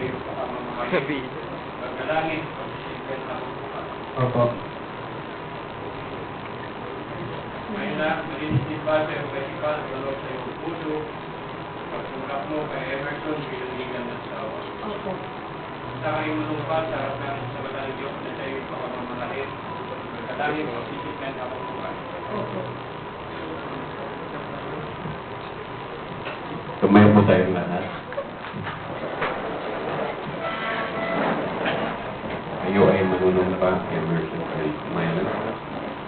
iyong pagmamahal. Pagkalangin, pag-isipin na ako. Opo. Ngayon na, malinis din ba sa iyong kaisipan, tulog sa iyong puso, pagsunggap mo kay Emerson, pinanigan ng sawa. Opo. Sa kayong malungkot, sa harap ng sa mata ng Diyos na sa iyong pagmamahal. Pagkalangin, pag-isipin na ako bukas. Opo. Tumayo po tayong lahat. Kayo ay manunong pa, Emerson, ay tumayo na.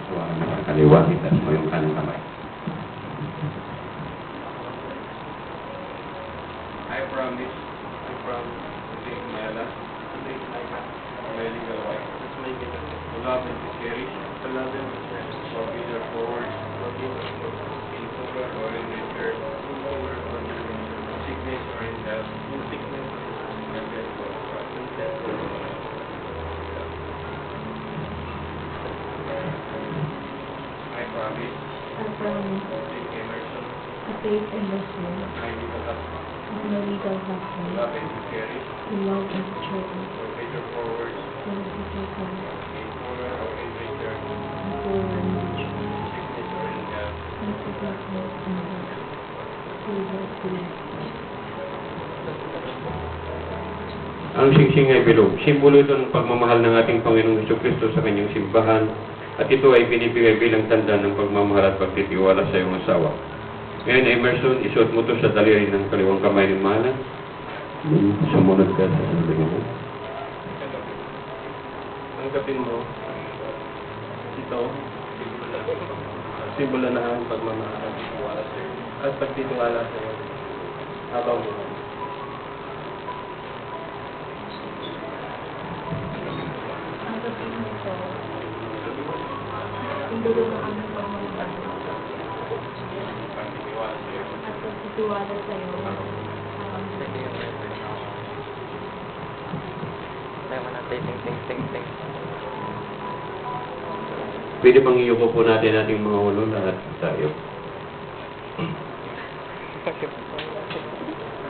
Suwakan mo sa kaliwa, itas mo yung kanang kamay. I promise to take my last, my legal wife, to love and to cherish, forbidden forward, in sober or in return, sickness or in health, and death or I promise I promise to take Emerson, to take Emerson my legal husband, as my legal to husband, love and to cherish, to love and to cherish, forbidden forward, for the future in sober or in return, and forward in return, sickness or in health, and sickness and death, to the Ang singsing ay bilog. Simbolo ito ng pagmamahal ng ating Panginoong Jesucristo sa kanyang simbahan at ito ay binibigay bilang tanda ng pagmamahal at pagtitiwala sa iyong asawa. Ngayon, Emerson, isuot mo ito sa daliri ng kaliwang kamay ni Mana. Sumunod ka sa sabi mo. Tanggapin mo ito, simbolo na ang pagmamahal at pagtitiwala sa iyo habang buhay. Ang sabihin nito, simbolo ng aming pagmamahal Pagtitiwala sa iyo. at pagtitiwala sa iyo habang buhay. Tayo natin, ting. Pwede bang iyuko po natin ating mga ulo lahat tayo?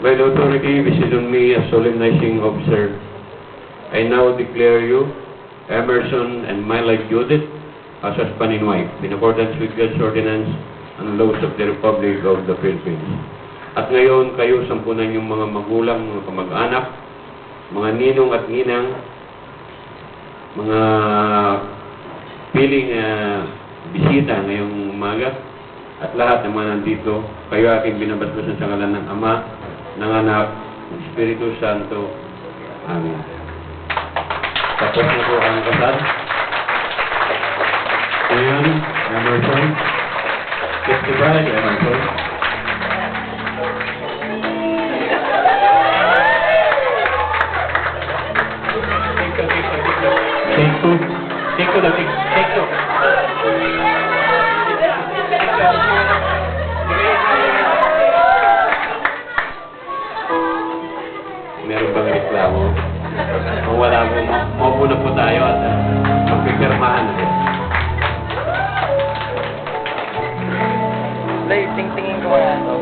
By the authority vested on me as solemnizing officer, I now declare you, Emerson and my wife Judith, as husband and wife, in accordance with God's ordinance and laws of the Republic of the Philippines. At ngayon, kayo sampunan yung mga magulang, mga kamag-anak, mga ninong at ninang, mga piling bisita ngayong umaga, at lahat ng mga nandito, kayo aking binabasbasan sa ngalan ng Ama, ng Anak, ng Espiritu Santo. Amen. Tapos na po ang kasal. Ngayon, Emerson. Kiss the bride, Emerson. Take two. Meron bang reklamo? Kung wala po, maupo na po tayo at magpipirmahan na. Lay, ting-tingin ko mga.